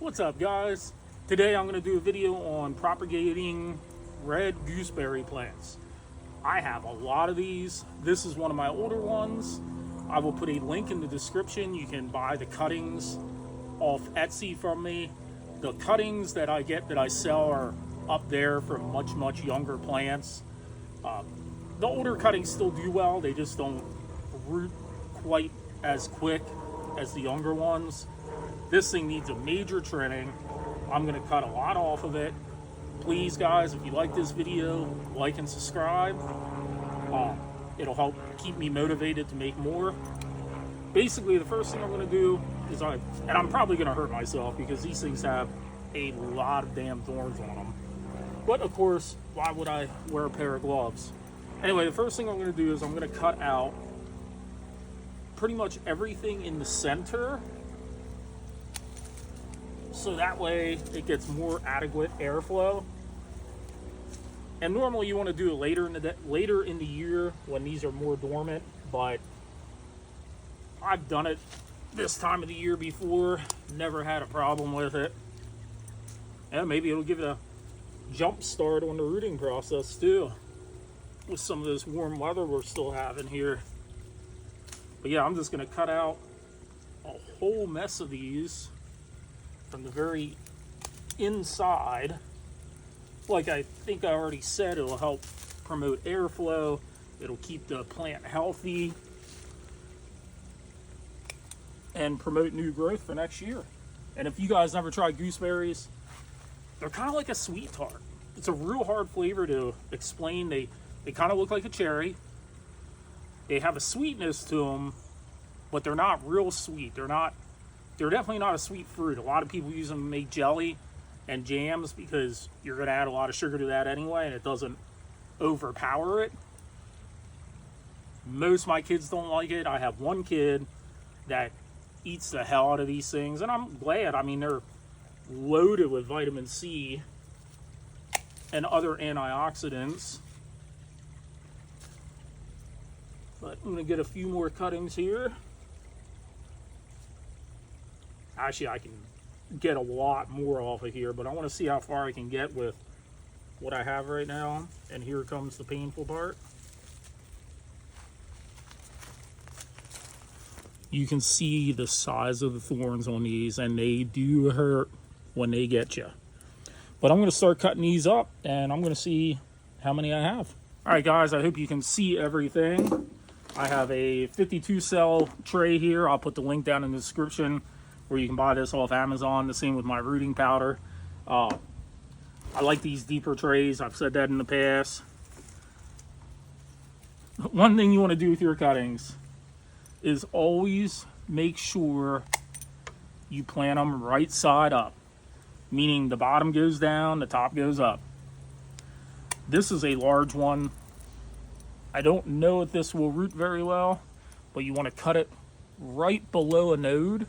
What's up, guys? Today I'm going to do a video on propagating red gooseberry plants. I have a lot of these. This is one of my older ones. I will put a link in the description. You can buy the cuttings off Etsy from me. The cuttings that I get that I sell are up there for much younger plants. The older cuttings still do well. They just don't root quite as quick as the younger ones. This thing needs a major trimming. I'm going to cut a lot off of it. Please, guys, if you like this video, like and subscribe. It'll help keep me motivated to make more. Basically, the first thing I'm going to do is and I'm probably going to hurt myself because these things have a lot of damn thorns on them. But, of course, why would I wear a pair of gloves? Anyway, the first thing I'm going to do is I'm going to cut out pretty much everything in the center, so that way it gets more adequate airflow. And normally you want to do it later in the year when these are more dormant, but I've done it this time of the year before, never had a problem with it. And maybe it'll give it a jump start on the rooting process too, with some of this warm weather we're still having here. But yeah, I'm just going to cut out a whole mess of these from the very inside. Like I think I already said, it'll help promote airflow. It'll keep the plant healthy and promote new growth for next year. And if you guys never tried gooseberries, they're kind of like a sweet tart. It's a real hard flavor to explain. They kind of look like a cherry. They have a sweetness to them, but they're not real sweet. They're definitely not a sweet fruit. A lot of people use them to make jelly and jams because you're going to add a lot of sugar to that anyway, and it doesn't overpower it. Most of my kids don't like it. I have one kid that eats the hell out of these things, and I'm glad. I mean, they're loaded with vitamin C and other antioxidants. But I'm going to get a few more cuttings here. Actually, I can get a lot more off of here, but I want to see how far I can get with what I have right now. And here comes the painful part. You can see the size of the thorns on these, and they do hurt when they get you. But I'm going to start cutting these up, and I'm going to see how many I have. All right, guys, I hope you can see everything. I have a 52 cell tray here. I'll put the link down in the description where you can buy this off Amazon. The same with my rooting powder. I like these deeper trays. I've said that in the past. One thing you want to do with your cuttings is always make sure you plant them right side up, meaning the bottom goes down, the top goes up. This is a large one. I don't know if this will root very well, but you want to cut it right below a node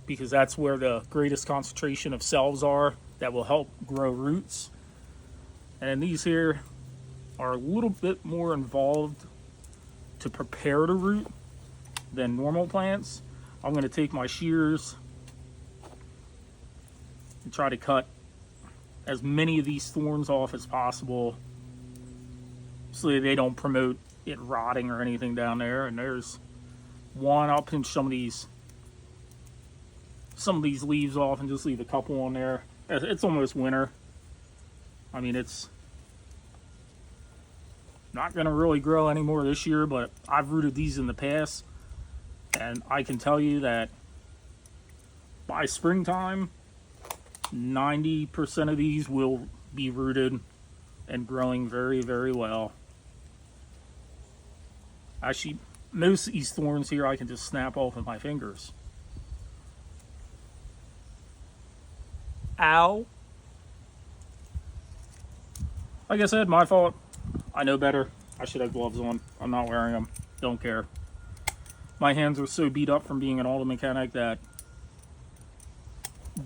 because that's where the greatest concentration of cells are that will help grow roots. And these here are a little bit more involved to prepare to root than normal plants. I'm going to take my shears and try to cut as many of these thorns off as possible so that they don't promote it rotting or anything down there. And there's one. I'll pinch some of these leaves off and just leave a couple on there. It's almost winter. I mean, it's not going to really grow anymore this year, but I've rooted these in the past, and I can tell you that by springtime, 90% of these will be rooted and growing very well. Actually, most of these thorns here I can just snap off with my fingers. Ow. Like I said, my fault. I know better. I should have gloves on. I'm not wearing them. Don't care. My hands are so beat up from being an auto mechanic that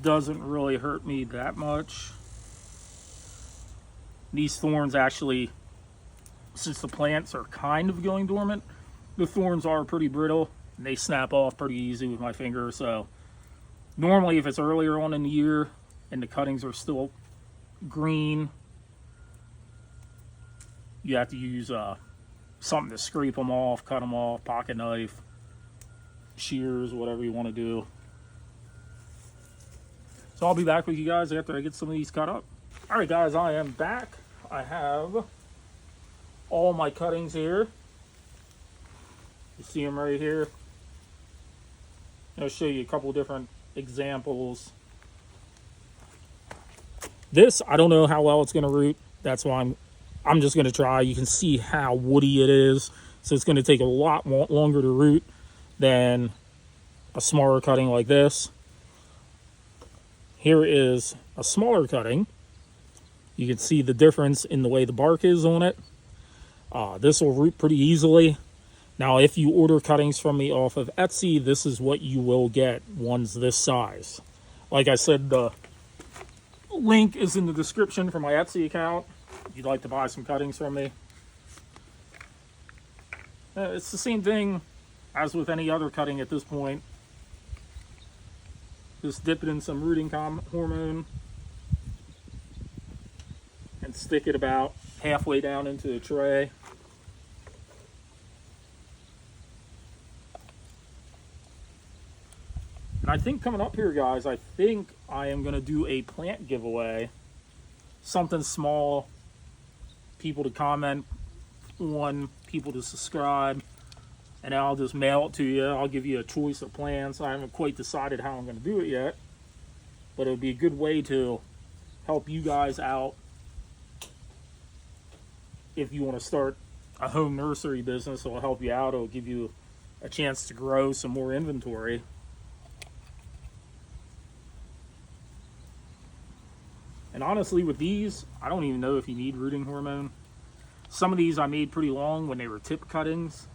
doesn't really hurt me that much. These thorns actually, since the plants are kind of going dormant, the thorns are pretty brittle and they snap off pretty easy with my finger, so Normally, if it's earlier on in the year and the cuttings are still green, you have to use something to scrape them off, cut them off, pocket knife, shears, whatever you want to do. So I'll be back with you guys after I get some of these cut up. All right, guys, I am back. I have all my cuttings here. You see them right here. I'll show you a couple different examples. This, I don't know how well it's going to root. That's why I'm just going to try. You can see how woody it is. So it's going to take a lot longer to root than a smaller cutting like this. Here is a smaller cutting. You can see the difference in the way the bark is on it. This will root pretty easily. Now, if you order cuttings from me off of Etsy, this is what you will get, ones this size. Like I said, the link is in the description for my Etsy account if you'd like to buy some cuttings from me. It's the same thing as with any other cutting at this point. Just dip it in some rooting hormone and stick it about halfway down into the tray. And I think coming up here, guys, I think I am going to do a plant giveaway. Something small. People to comment on, people to subscribe. And I'll just mail it to you. I'll give you a choice of plants. I haven't quite decided how I'm going to do it yet. But it would be a good way to help you guys out if you want to start a home nursery business. It'll help you out. It'll give you a chance to grow some more inventory. And honestly, with these, I don't even know if you need rooting hormone. Some of these I made pretty long when they were tip cuttings,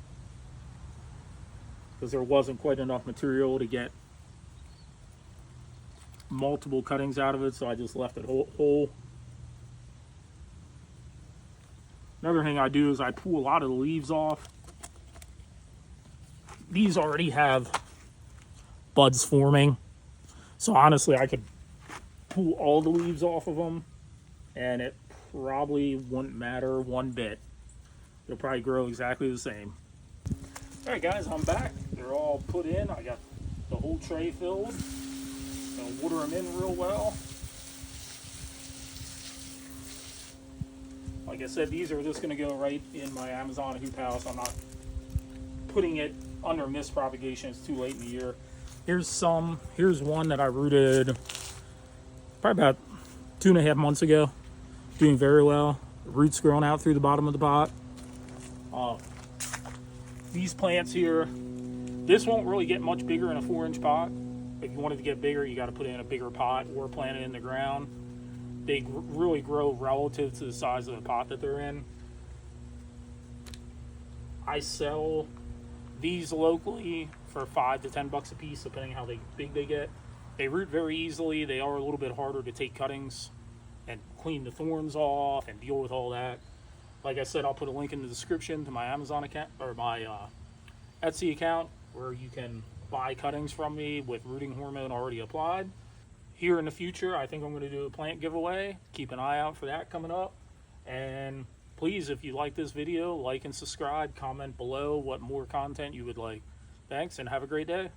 because there wasn't quite enough material to get multiple cuttings out of it, so I just left it whole. Another thing I do is I pull a lot of the leaves off. These already have buds forming, so honestly I could pull all the leaves off of them and it probably wouldn't matter one bit. They'll probably grow exactly the same. All right, guys, I'm back. They're all put in. I got the whole tray filled. Gonna water them in real well. Like I said, these are just gonna go right in my Amazon hoop house. I'm not putting it under mist propagation. It's too late in the year. Here's one that I rooted probably about 2.5 months ago. Doing very well. Roots growing out through the bottom of the pot. These plants here, this won't really get much bigger in a 4-inch pot. If you wanted to get bigger, you got to put it in a bigger pot or plant it in the ground. They really grow relative to the size of the pot that they're in. I sell these locally for $5 to $10 a piece, depending how big they get. They root very easily. They are a little bit harder to take cuttings and clean the thorns off and deal with all that. Like I said, I'll put a link in the description to my Amazon account or my Etsy account where you can buy cuttings from me with rooting hormone already applied. Here in the future, I think I'm going to do a plant giveaway. Keep an eye out for that coming up. And please, if you like this video, like and subscribe, comment below what more content you would like. Thanks, and have a great day.